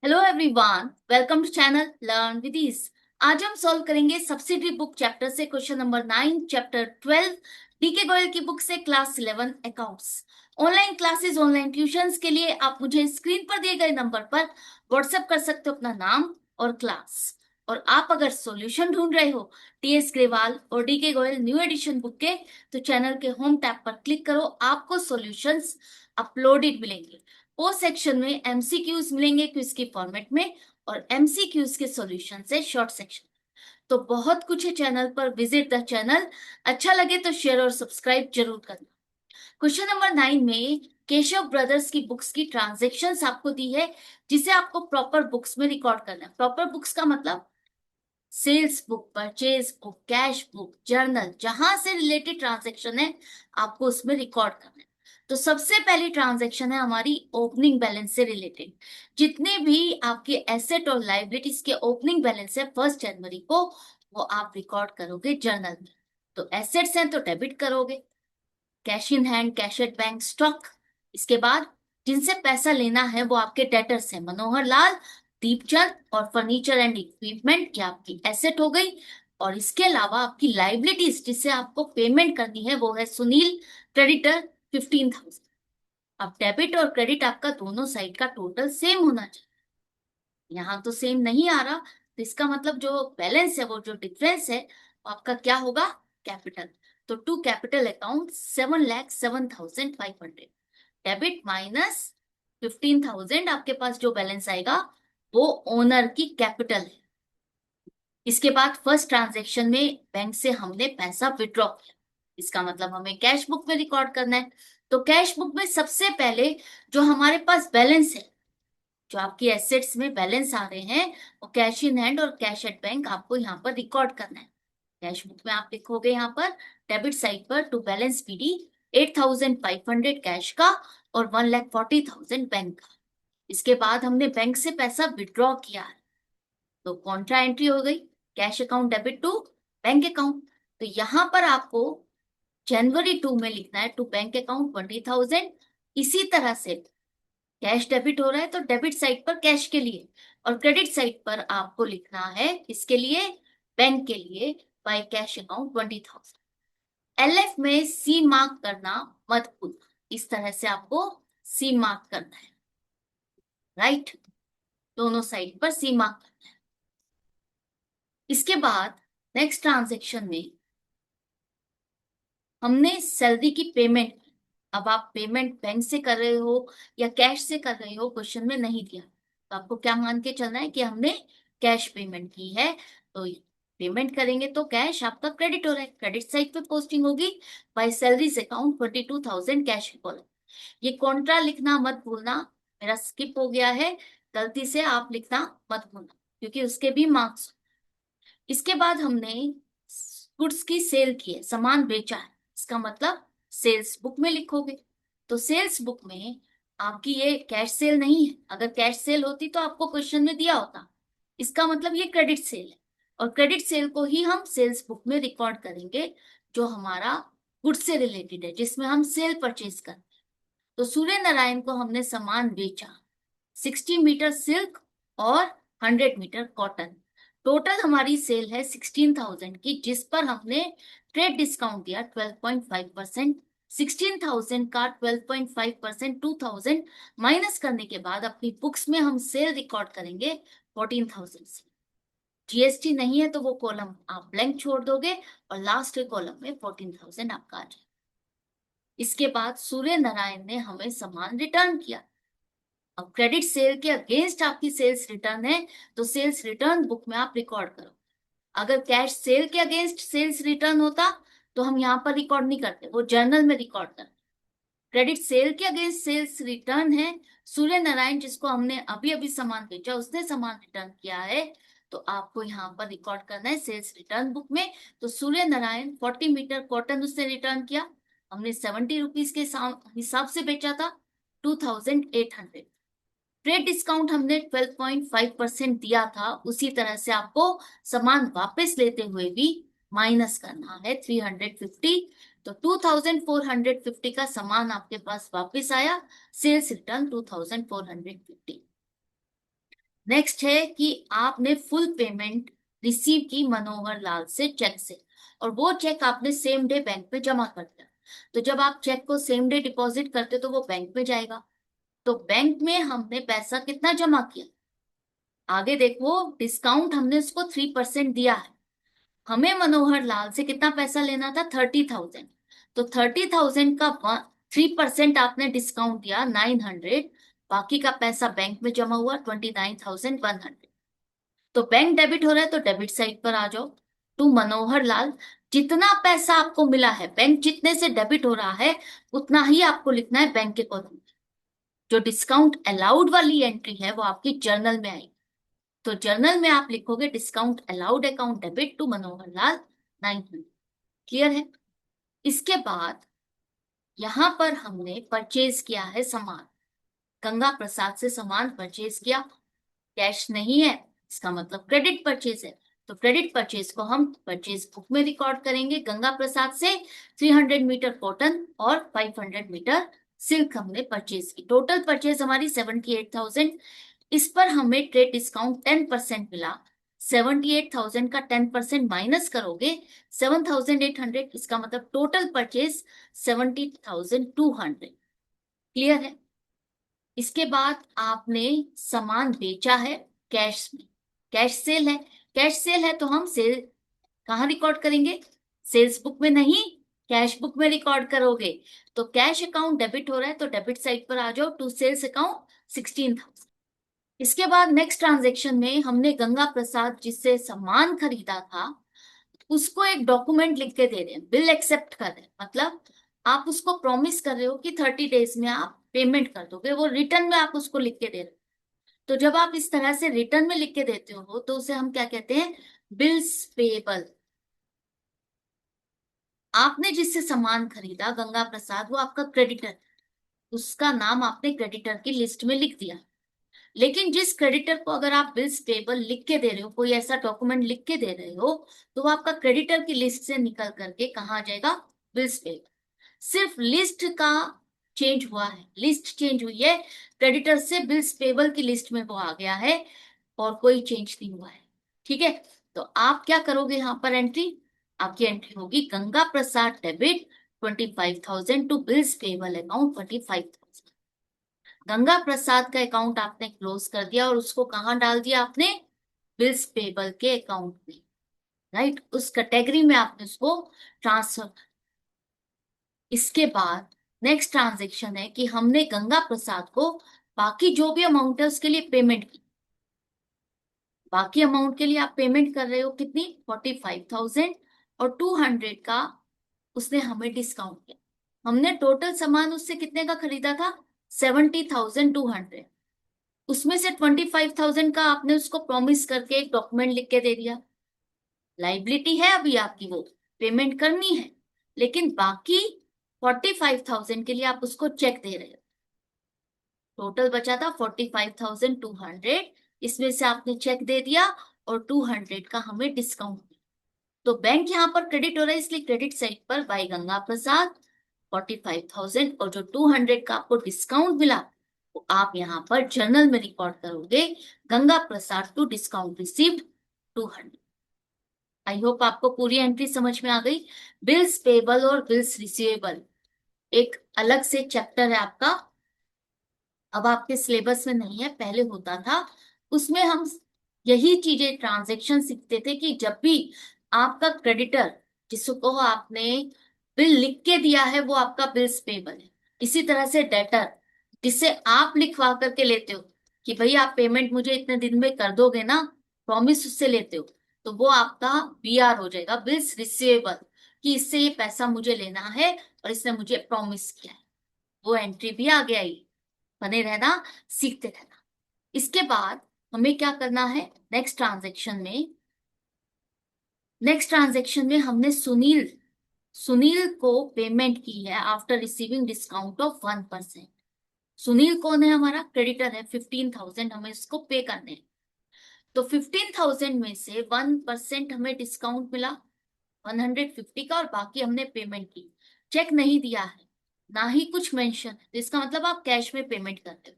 Hello everyone, welcome to channel learn with ease. आज हम solve करेंगे सब्सिडरी बुक चैप्टर से question number 9, chapter 12 D K Goyal की book से class 11 accounts. Online classes, online tuitions के लिए आप मुझे स्क्रीन पर दिए गए नंबर पर व्हाट्सएप कर सकते हो अपना नाम और क्लास। और आप अगर सॉल्यूशन ढूंढ रहे हो टीएस ग्रेवाल और D K Goyal new edition book के, तो चैनल के होम टैब पर क्लिक करो, आपको सॉल्यूशंस अपलोडेड मिलेंगे। ओ सेक्शन में एमसीक्यूज मिलेंगे क्विज के फॉर्मेट में, और एमसीक्यूज के सॉल्यूशन से शॉर्ट सेक्शन। तो बहुत कुछ है चैनल पर, विजिट द चैनल। अच्छा लगे तो शेयर और सब्सक्राइब जरूर करना। क्वेश्चन नंबर 9 में केशव ब्रदर्स की बुक्स की ट्रांजेक्शन्स आपको दी है, जिसे आपको प्रॉपर बुक्स में रिकॉर्ड करना है। प्रॉपर बुक्स का मतलब sales book, purchase book, cash book, journal, जहां से रिलेटेड ट्रांजेक्शन है आपको उसमें रिकॉर्ड करना है। तो सबसे पहली ट्रांजैक्शन है हमारी ओपनिंग बैलेंस से रिलेटेड। जितने भी आपके एसेट और लाइबिलिटीज के ओपनिंग बैलेंस है 1 जनवरी को, वो आप रिकॉर्ड करोगे जर्नल में। तो एसेट्स हैं तो डेबिट करोगे, cash in hand, cash at bank, stock. इसके बाद जिनसे पैसा लेना है वो आपके डेटर्स हैं, मनोहर लाल, दीपचंद और फर्नीचर एंड इक्विपमेंट, क्या आपकी एसेट हो गई। और इसके अलावा आपकी लाइबिलिटीज जिससे आपको पेमेंट करनी है वो है सुनील, क्रेडिटर 15,000। अब डेबिट और क्रेडिट आपका दोनों साइड का टोटल सेम होना चाहिए। यहाँ तो सेम नहीं आ रहा, तो इसका मतलब जो बैलेंस है, वो जो डिफरेंस है, वो आपका क्या होगा, कैपिटल। तो to capital account 7,07,500, debit minus 15,000, आपके पास जो बैलेंस आएगा वो ओनर की कैपिटल है। इसके बाद फर्स्ट ट्रांजेक्शन में बैंक से हमने पैसा विड्रॉ किया, इसका मतलब हमें कैश बुक में रिकॉर्ड करना है। तो कैश बुक में सबसे पहले जो हमारे पास बैलेंस है, जो आपकी एसेट्स में बैलेंस आ रहे हैं, वो कैश इन हैंड और कैश एट बैंक आपको यहाँ पर रिकॉर्ड करना है। कैश बुक में आप लिखोगे यहाँ पर डेबिट साइड पर टू बैलेंस पीडी 8,500 कैश का और 1,40,000 बैंक का। इसके बाद हमने बैंक से पैसा विड्रॉ किया है, तो कॉन्ट्रा एंट्री हो गई, cash account debit to bank account. तो यहाँ पर आपको जनवरी 2 में लिखना है टू बैंक अकाउंट 20,000। इसी तरह से कैश डेबिट हो रहा है तो डेबिट साइड पर कैश के लिए, और क्रेडिट साइड पर आपको लिखना है इसके लिए, बैंक के लिए, बाय कैश अकाउंट 20,000। एलएफ में सी मार्क करना मत भूलना, इस तरह से आपको सी मार्क करना है, राइट। दोनों साइड पर सी मार्क करना है। इसके बाद नेक्स्ट ट्रांजेक्शन में हमने सैलरी की पेमेंट, अब आप पेमेंट बैंक से कर रहे हो या कैश से कर रहे हो क्वेश्चन में नहीं दिया, तो आपको क्या मान के चलना है कि हमने कैश पेमेंट की है। तो पेमेंट करेंगे तो कैश आपका क्रेडिट हो रहा है, क्रेडिट साइड पे पोस्टिंग होगी by salaries account 22,000 cash column. ये कॉन्ट्रा लिखना मत भूलना, मेरा स्किप हो गया है, गलती से आप लिखना मत भूलना क्योंकि उसके भी मार्क्स। इसके बाद हमने गुड्स की सेल की है, सामान बेचा है, इसका मतलब सेल्स बुक में लिखोगे। तो सेल्स बुक में आपकी ये कैश सेल नहीं है, अगर कैश सेल होती तो आपको क्वेश्चन में दिया होता। इसका मतलब ये क्रेडिट सेल है, और क्रेडिट सेल को ही हम सेल्स बुक में रिकॉर्ड करेंगे, जो हमारा गुड्स से रिलेटेड है, जिसमें हम सेल परचेज करते हैं। तो सूर्य नारायण को हमने सामान बेचा, 60 मीटर सिल्क और 100 मीटर कॉटन। टोटल हमारी सेल है 16,000 की, जिस पर हमने ट्रेड डिस्काउंट दिया 12.5%। 16,000 का 12.5%, 2,000 माइनस करने के बाद अपनी बुक्स में हम सेल रिकॉर्ड करेंगे 14,000 से। जीएसटी नहीं है तो वो कॉलम आप ब्लैंक छोड़ दोगे, और लास्ट के कॉलम में 14,000 आपका आ जाएगा। इसके बाद सूर्य नारायण ने हमें सामान रिटर्न किया। अब क्रेडिट सेल के अगेंस्ट आपकी सेल्स रिटर्न है, तो सेल्स रिटर्न बुक में आप रिकॉर्ड करो। अगर कैश सेल के अगेंस्ट सेल्स रिटर्न होता तो हम यहाँ पर रिकॉर्ड नहीं करते, वो जर्नल में रिकॉर्ड करते। क्रेडिट सेल के अगेंस्ट सेल्स रिटर्न है, सूर्य नारायण जिसको हमने अभी अभी सामान बेचा उसने सामान रिटर्न किया है, तो आपको यहाँ पर रिकॉर्ड करना है सेल्स रिटर्न बुक में। तो सूर्य नारायण 40 मीटर कॉटन उसने रिटर्न किया, हमने 70 रुपीज के हिसाब से बेचा था, 2,800। ट्रेड डिस्काउंट हमने 12.5% दिया था, उसी तरह से आपको सामान वापस लेते हुए भी माइनस करना है 350। तो 2,450 का सामान आपके पास वापस आया, सेल्स रिटर्न 2,450। नेक्स्ट है कि आपने फुल पेमेंट रिसीव की मनोहर लाल से चेक से, और वो चेक आपने सेम डे बैंक में जमा कर दिया। तो जब आप चेक को सेम डे डिपॉजिट करते तो वो बैंक में जाएगा। तो बैंक में हमने पैसा कितना जमा किया, आगे देखो, डिस्काउंट हमने उसको 3% दिया है। हमें मनोहर लाल से कितना पैसा लेना था, 30,000। तो 30,000 का 3% आपने डिस्काउंट दिया 900, बाकी का पैसा बैंक में जमा हुआ 29,100। तो बैंक डेबिट हो रहा है तो डेबिट साइड पर आ जाओ। टू मनोहर लाल, जितना पैसा आपको मिला है बैंक जितने से डेबिट हो रहा है उतना ही आपको लिखना है बैंक के कॉलम में। जो डिस्काउंट अलाउड वाली एंट्री है वो आपकी जर्नल में आएगी। तो जर्नल में आप लिखोगे discount allowed account debit to Manohar Lal 900। Clear है। इसके बाद यहां पर हमने परचेज किया है सामान, गंगा प्रसाद से सामान परचेज किया, कैश नहीं है, इसका मतलब क्रेडिट परचेज है। तो क्रेडिट परचेज को हम परचेज बुक में रिकॉर्ड करेंगे। गंगा प्रसाद से 300 मीटर कॉटन और 500 मीटर सिल्क हमने परचेज की। टोटल परचेज हमारी 78,000। इस पर हमें ट्रेड डिस्काउंट 10% मिला। 78,000 का 10% माइनस करोगे 7,800, इसका मतलब टोटल परचेज 70,200। क्लियर है। इसके बाद आपने सामान बेचा है कैश में, कैश सेल है। कैश सेल है तो हम सेल कहाँ रिकॉर्ड करेंगे, सेल्स बुक में नहीं, कैश बुक में रिकॉर्ड करोगे। तो कैश अकाउंट डेबिट हो रहा है तो डेबिट साइड पर आ जाओ, टू सेल्स अकाउंट 16,000। इसके बाद नेक्स्ट ट्रांजेक्शन में हमने गंगा प्रसाद जिससे सामान खरीदा था उसको एक डॉक्यूमेंट लिख के दे रहे हैं, बिल एक्सेप्ट कर रहे हैं। मतलब आप उसको प्रॉमिस कर रहे हो कि 30 डेज में आप पेमेंट कर दोगे, वो रिटर्न में आप उसको लिख के दे रहे हो। तो जब आप इस तरह से रिटर्न में लिख के देते हो तो उसे हम क्या कहते हैं, बिल्स पेएबल। आपने जिससे सामान खरीदा गंगा प्रसाद वो आपका क्रेडिटर, उसका नाम आपने क्रेडिटर की लिस्ट में लिख दिया। लेकिन जिस क्रेडिटर को अगर आप बिल्स पेबल लिख के दे रहे हो, कोई ऐसा डॉक्यूमेंट लिख के दे रहे हो, तो वो आपका क्रेडिटर की लिस्ट से निकल करके कहाँ आ जाएगा, बिल्स पेबल। सिर्फ लिस्ट का चेंज हुआ है, लिस्ट चेंज हुई है, क्रेडिटर से बिल्स पेबल की लिस्ट में वो आ गया है, और कोई चेंज नहीं हुआ है। ठीक है। तो आप क्या करोगे यहाँ पर एंट्री, आपकी एंट्री होगी Ganga Prasad debit 25,000 to bills payable account 25,000। Ganga Prasad का अकाउंट आपने क्लोज कर दिया और उसको कहाँ डाल दिया आपने, बिल्स पेबल के अकाउंट में। राइट, उस कैटेगरी में आपने उसको ट्रांसफर। इसके बाद नेक्स्ट ट्रांजेक्शन है कि हमने गंगा प्रसाद को बाकी जो भी अमाउंट है उसके लिए पेमेंट की। बाकी अमाउंट के लिए आप पेमेंट कर रहे हो कितनी, 45,000, और 200 का उसने हमें डिस्काउंट किया। हमने टोटल सामान उससे कितने का खरीदा था, 70,200। उसमें से 25,000 का आपने उसको प्रॉमिस करके एक डॉक्यूमेंट लिख के दे दिया, लाइबिलिटी है अभी आपकी, वो पेमेंट करनी है। लेकिन बाकी 45,000 के लिए आप उसको चेक दे रहे हो। टोटल बचा था 45,200, इसमें से आपने चेक दे दिया और 200 का हमें डिस्काउंट। तो बैंक यहाँ पर क्रेडिट हो रहा है इसलिए क्रेडिट साइड पर बाई गंगा प्रसाद 45,000, और जो 200 का आपको डिस्काउंट मिला वो आप यहाँ पर जर्नल में रिकॉर्ड करोगे, Ganga Prasad to discount received 200। I hope आपको पूरी एंट्री समझ में आ गई। बिल्स पेबल और बिल्स रिसीवेबल एक अलग से चैप्टर है आपका, अब आपके सिलेबस में नहीं है, पहले होता था। उसमें हम यही चीजें ट्रांजैक्शन सीखते थे कि जब भी आपका क्रेडिटर जिसको आपने बिल लिख के दिया है वो आपका बिल्स पेबल है। इसी तरह से डेटर जिसे आप लिखवा करके लेते हो कि भाई आप पेमेंट मुझे इतने दिन में कर दोगे ना, प्रॉमिस उससे लेते हो, तो वो आपका बीआर हो जाएगा, बिल्स रिसीवेबल, कि इससे ये पैसा मुझे लेना है और इसने मुझे प्रॉमिस किया है। वो एंट्री भी आ गया ही। बने रहना, सीखते रहना। इसके बाद हमें क्या करना है, नेक्स्ट ट्रांजेक्शन में हमने सुनील सुनील को पेमेंट की है after receiving discount of 1%। Sunil कौन है, हमारा क्रेडिटर है, 15,000 हमें इसको पे करने हैं। तो 15,000 में से 1% हमें डिस्काउंट मिला 150 का, और बाकी हमने पेमेंट की। चेक नहीं दिया है, ना ही कुछ मेंशन है, तो इसका मतलब आप कैश में पेमेंट करते हो।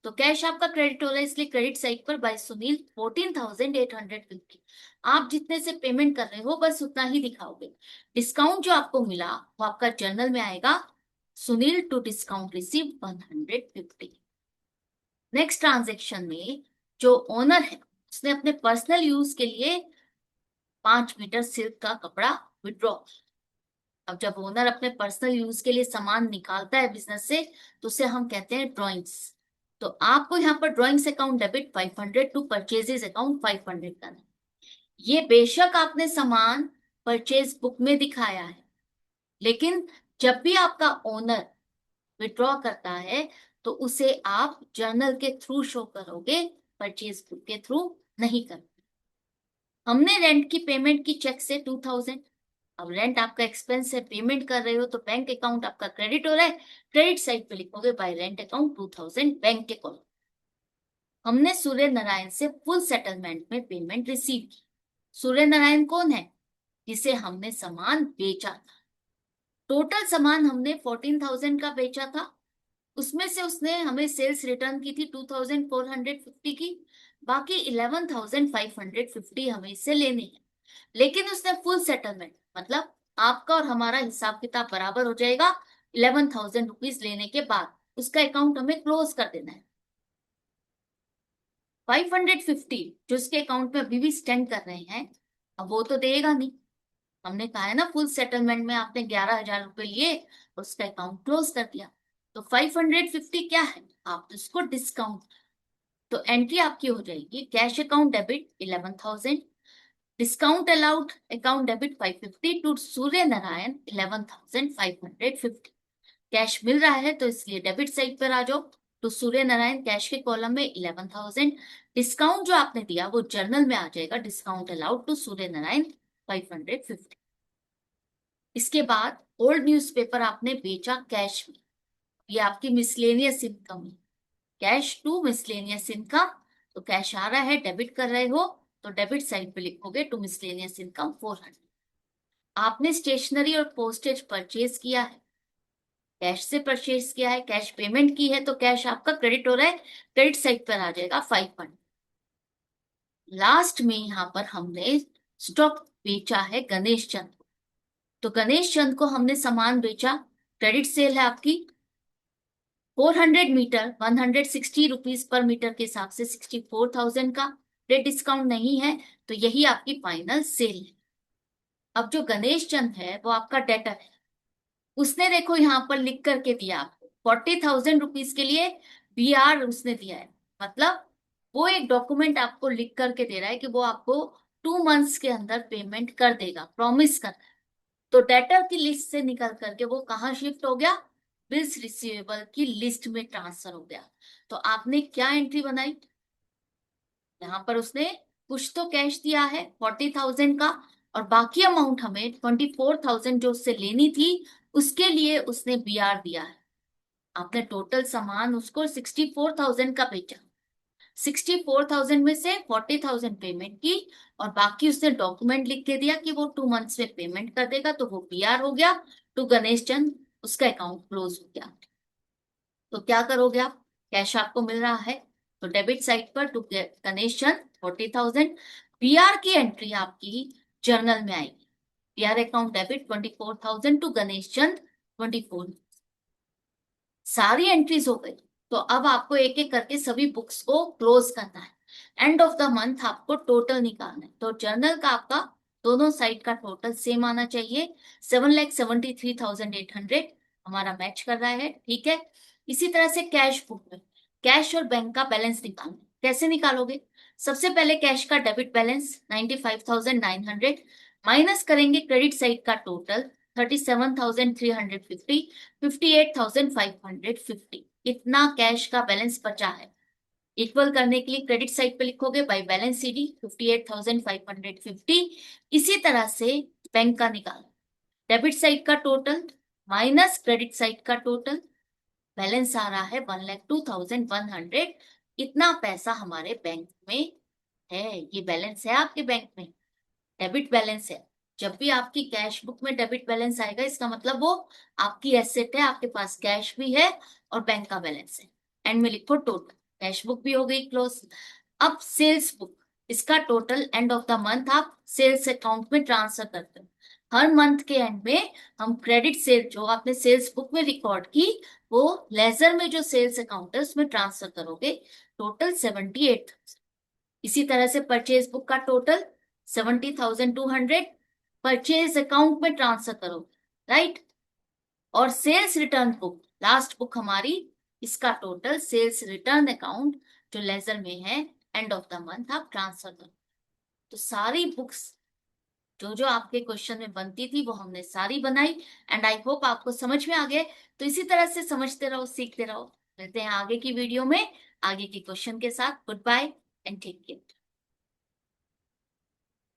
तो कैश आपका क्रेडिट हो रहा है, इसलिए क्रेडिट साइड पर बाय सुनील 14,850। आप जितने से पेमेंट कर रहे हो बस उतना ही दिखाओगे। डिस्काउंट जो आपको मिला वो आपका जर्नल में आएगा, Sunil to discount receive 150। Next transaction में जो ओनर है उसने अपने पर्सनल यूज के लिए 5 मीटर सिल्क का कपड़ा विड्रॉ। अब जब ओनर अपने पर्सनल यूज के लिए सामान निकालता है बिजनेस से तो उसे हम कहते हैं ड्रॉइंग्स। तो आपको यहाँ पर drawings account debit 500 to purchases account 500 करना है। ये बेशक आपने सामान परचेज बुक में दिखाया है, लेकिन जब भी आपका ओनर विड्रॉ करता है तो उसे आप जर्नल के थ्रू शो करोगे, परचेज बुक के थ्रू नहीं कर। हमने रेंट की पेमेंट की चेक से 2000। अब रेंट आपका एक्सपेंस है, पेमेंट कर रहे हो तो बैंक अकाउंट आपका क्रेडिट हो रहा है, क्रेडिट साइड पे लिखोगे बाय रेंट अकाउंट 2000 बैंक के कॉलम। हमने सूर्य नारायण से फुल सेटलमेंट में पेमेंट रिसीव की। सूर्य नारायण कौन है? जिसे हमने सामान बेचा था। टोटल सामान हमने 14,000 का बेचा था, उसमें से उसने हमें सेल्स रिटर्न की थी 2,450 की, बाकी 11,550 हमें इससे लेनी है। लेकिन उसने फुल सेटलमेंट मतलब आपका और हमारा हिसाब किताब बराबर हो जाएगा 11,000 रुपीज लेने के बाद, उसका अकाउंट हमें क्लोज कर देना है। 550 जो उसके अकाउंट में अभी भी स्टैंड कर रहे हैं, अब वो तो देगा नहीं। हमने कहा है ना फुल सेटलमेंट में आपने 11,000 रुपए लिए और उसका अकाउंट क्लोज कर दिया। तो 550 क्या है, आप उसको डिस्काउंट। तो एंट्री आपकी हो जाएगी cash account debit 11,000, discount allowed account debit 550 to Surya Narayan 11,550। Cash मिल रहा है तो इसलिए डेबिट साइड पर आ जाओ, तो सूर्य नारायण कैश के कॉलम में 11,000। डिस्काउंट जो आपने दिया वो जर्नल में आ जाएगा, discount allowed to Surya Narayan 550। इसके बाद ओल्ड न्यूज़पेपर आपने बेचा कैश में, ये आपकी मिसलेनियस इनकम है, कैश टू मिसलेनियस इनकम। तो कैश आ रहा है, डेबिट कर रहे हो तो डेबिट साइड पे लिखोगे टू मिसलेनियस इनकम 400। आपने स्टेशनरी और पोस्टेज परचेज किया है, कैश से परचेज किया है, कैश पेमेंट की है, तो कैश आपका क्रेडिट हो रहा है, क्रेडिट साइड पर आ जाएगा 500। लास्ट में यहाँ पर हमने स्टॉक बेचा है गणेश चंद को। तो गणेश चंद को हमने सामान बेचा, क्रेडिट सेल है आपकी 400 मीटर 160 रुपीज पर मीटर के हिसाब से 64,000 का, रेट डिस्काउंट नहीं है तो यही आपकी फाइनल सेल है। अब जो गणेश चंद है वो आपका डेटर है, उसने देखो यहाँ पर लिख करके दिया आपको 40,000 रुपीज के लिए बीआर उसने दिया है, मतलब वो एक डॉक्यूमेंट आपको लिख करके दे रहा है कि वो आपको 2 मंथ्स के अंदर पेमेंट कर देगा, प्रॉमिस कर रहा है। तो डेटर की लिस्ट से निकल करके वो कहाँ शिफ्ट हो गया, बिल्स रिसीवेबल की लिस्ट में ट्रांसफर हो गया। तो आपने क्या एंट्री बनाई, यहाँ पर उसने कुछ तो कैश दिया है 40,000 का, और बाकी अमाउंट हमें 24,000 जो उससे लेनी थी उसके लिए उसने बीआर दिया है। आपने टोटल सामान उसको 64,000 का बेचा, 64,000 में से 40,000 पेमेंट की और बाकी उसने डॉक्यूमेंट लिख के दिया कि वो 2 मंथ्स में पेमेंट कर देगा, तो वो बीआर हो गया टू गणेश चंद, उसका अकाउंट क्लोज हो गया। तो क्या करोगे आप, कैश आपको मिल रहा है तो डेबिट साइड पर टू गणेश चंद 40,000, बीआर की एंट्री आपकी जर्नल में आएगी, BR account debit 24,000 to Ganesh Chand 24। सारी एंट्रीज हो गई, तो अब आपको एक एक करके सभी बुक्स को क्लोज करना है। एंड ऑफ द मंथ आपको टोटल निकालना है, तो जर्नल का आपका दोनों साइड का टोटल सेम आना चाहिए, 7,73,800 हमारा मैच कर रहा है, ठीक है। इसी तरह से कैश बुक में कैश और बैंक का बैलेंस निकालना है। कैसे निकालोगे, सबसे पहले कैश का डेबिट बैलेंस 95,900 माइनस करेंगे क्रेडिट साइड का टोटल 37,350, 58,550, इतना कैश का बैलेंस बचा है। इक्वल करने के लिए क्रेडिट साइड पे लिखोगे बाय बैलेंस सीडी 58,550। इसी तरह से बैंक का निकालो, डेबिट साइड का टोटल माइनस क्रेडिट साइड का टोटल, बैलेंस आ रहा है 1,02,100। इतना पैसा हमारे बैंक में है, ये बैलेंस है आपके बैंक में, डेबिट बैलेंस है। जब भी आपकी कैश बुक में डेबिट बैलेंस आएगा इसका मतलब वो आपकी एसेट है, आपके पास कैश भी है और बैंक का बैलेंस है। एंड में लिखो टोटल, कैश बुक भी हो गई क्लोज। अब सेल्स बुक, इसका total and of the month आप सेल्स अकाउंट में ट्रांसफर करते हो। हर मंथ के एंड में हम क्रेडिट सेल जो आपने सेल्स बुक में रिकॉर्ड की, वो लेजर में जो सेल्स अकाउंट है उसमें ट्रांसफर करोगे, टोटल 78,000। इसी तरह से परचेज बुक का टोटल 70,200 परचेज अकाउंट में ट्रांसफर करोगे, राइट। और sales return book, last book हमारी, इसका टोटल सेल्स रिटर्न अकाउंट जो लेजर में है, एंड ऑफ द मंथ आप ट्रांसफर करो। तो सारी बुक्स जो जो आपके क्वेश्चन में बनती थी वो हमने सारी बनाई, एंड आई होप आपको समझ में आ गए। तो इसी तरह से समझते रहो, सीखते रहो। मिलते हैं आगे की वीडियो में आगे के क्वेश्चन के साथ। Good bye and take care.